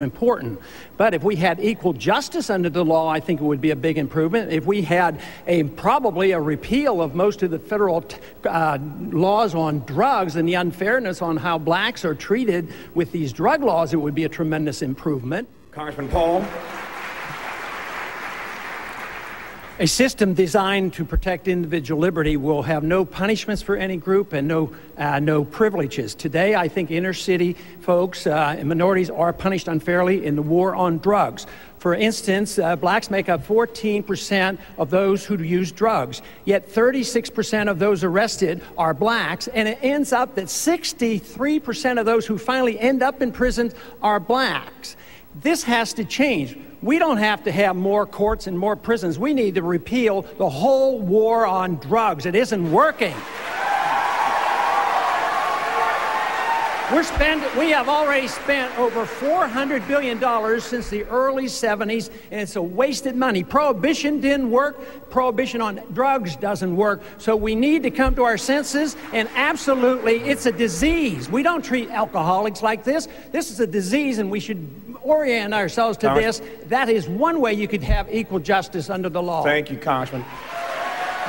important. But if we had equal justice under the law, I think it would be a big improvement. If we had probably a repeal of most of the federal laws on drugs and the unfairness on how blacks are treated with these drug laws, it would be a tremendous improvement. Congressman Paul. A system designed to protect individual liberty will have no punishments for any group and no privileges. Today, I think inner city folks and minorities are punished unfairly in the war on drugs. For instance, blacks make up 14% of those who use drugs, yet 36% of those arrested are blacks, and it ends up that 63% of those who finally end up in prison are blacks. This has to change. We don't have to have more courts and more prisons. We need to repeal the whole war on drugs. It isn't working. We have already spent over $400 billion since the early 70s, and it's a wasted money. Prohibition didn't work. Prohibition on drugs doesn't work. So we need to come to our senses, and absolutely, it's a disease. We don't treat alcoholics like this. This is a disease, and we should orient ourselves to this. That is one way you could have equal justice under the law. Thank you, Congressman.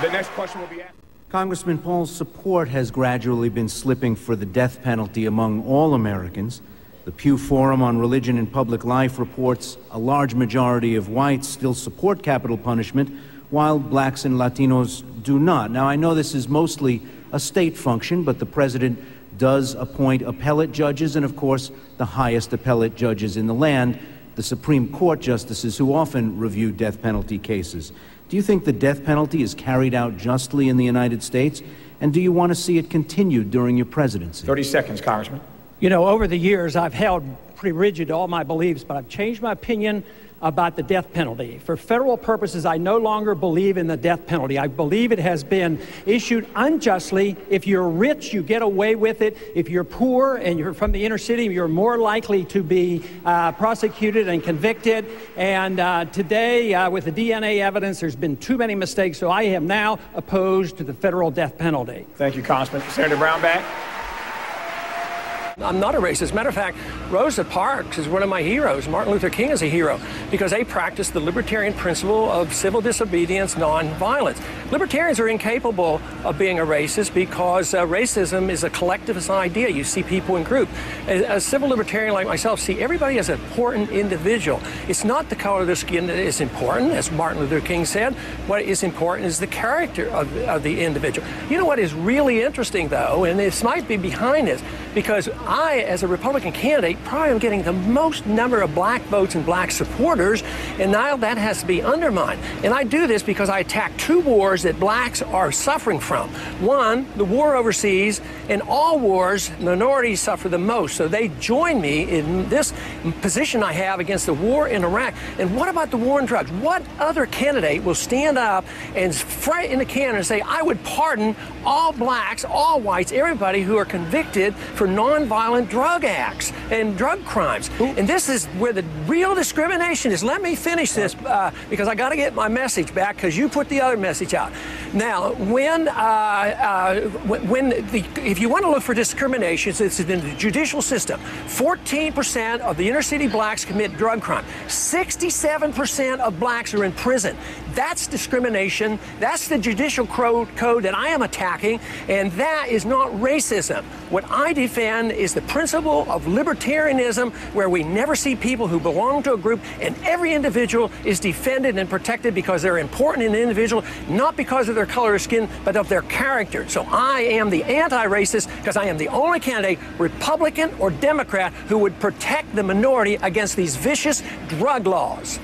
The next question will be asked. Congressman Paul's support has gradually been slipping for the death penalty among all Americans. The Pew Forum on Religion and Public Life reports a large majority of whites still support capital punishment, while blacks and Latinos do not. Now, I know this is mostly a state function, but the president does appoint appellate judges and, of course, the highest appellate judges in the land, the Supreme Court justices who often review death penalty cases. Do you think the death penalty is carried out justly in the United States? And do you want to see it continued during your presidency? 30 seconds, Congressman. You know, over the years, I've held pretty rigid to all my beliefs, but I've changed my opinion about the death penalty. For federal purposes, I no longer believe in the death penalty. I believe it has been issued unjustly. If you're rich, you get away with it. If you're poor and you're from the inner city, you're more likely to be prosecuted and convicted. And today, with the DNA evidence, there's been too many mistakes, so I am now opposed to the federal death penalty. Thank you, Congressman. Senator Brown back. I'm not a racist. Matter of fact, Rosa Parks is one of my heroes. Martin Luther King is a hero because they practice the libertarian principle of civil disobedience, nonviolence. Libertarians are incapable of being a racist because racism is a collectivist idea. You see people in group. A civil libertarian like myself see everybody as an important individual. It's not the color of their skin that is important, as Martin Luther King said. What is important is the character of the individual. You know what is really interesting, though, and this might be behind this, because I, as a Republican candidate, probably am getting the most number of black votes and black supporters, and now that has to be undermined. And I do this because I attack two wars that blacks are suffering from. One, the war overseas, and all wars, minorities suffer the most. So they join me in this position I have against the war in Iraq. And what about the war on drugs? What other candidate will stand up and fight in the can and say, I would pardon all blacks, all whites, everybody who are convicted for nonviolent drug acts and drug crimes? And this is where the real discrimination is. Let me finish this because I got to get my message back because you put the other message out. Now, if you want to look for discrimination, it's in the judicial system. 14% of the inner city blacks commit drug crime. 67% of blacks are in prison. That's discrimination. That's the judicial code that I am attacking, and that is not racism. What I defend is the principle of libertarianism, where we never see people who belong to a group, and every individual is defended and protected because they're important in the individual, not because of their color of skin, but of their character. So I am the anti-racist because I am the only candidate, Republican or Democrat, who would protect the minority against these vicious drug laws.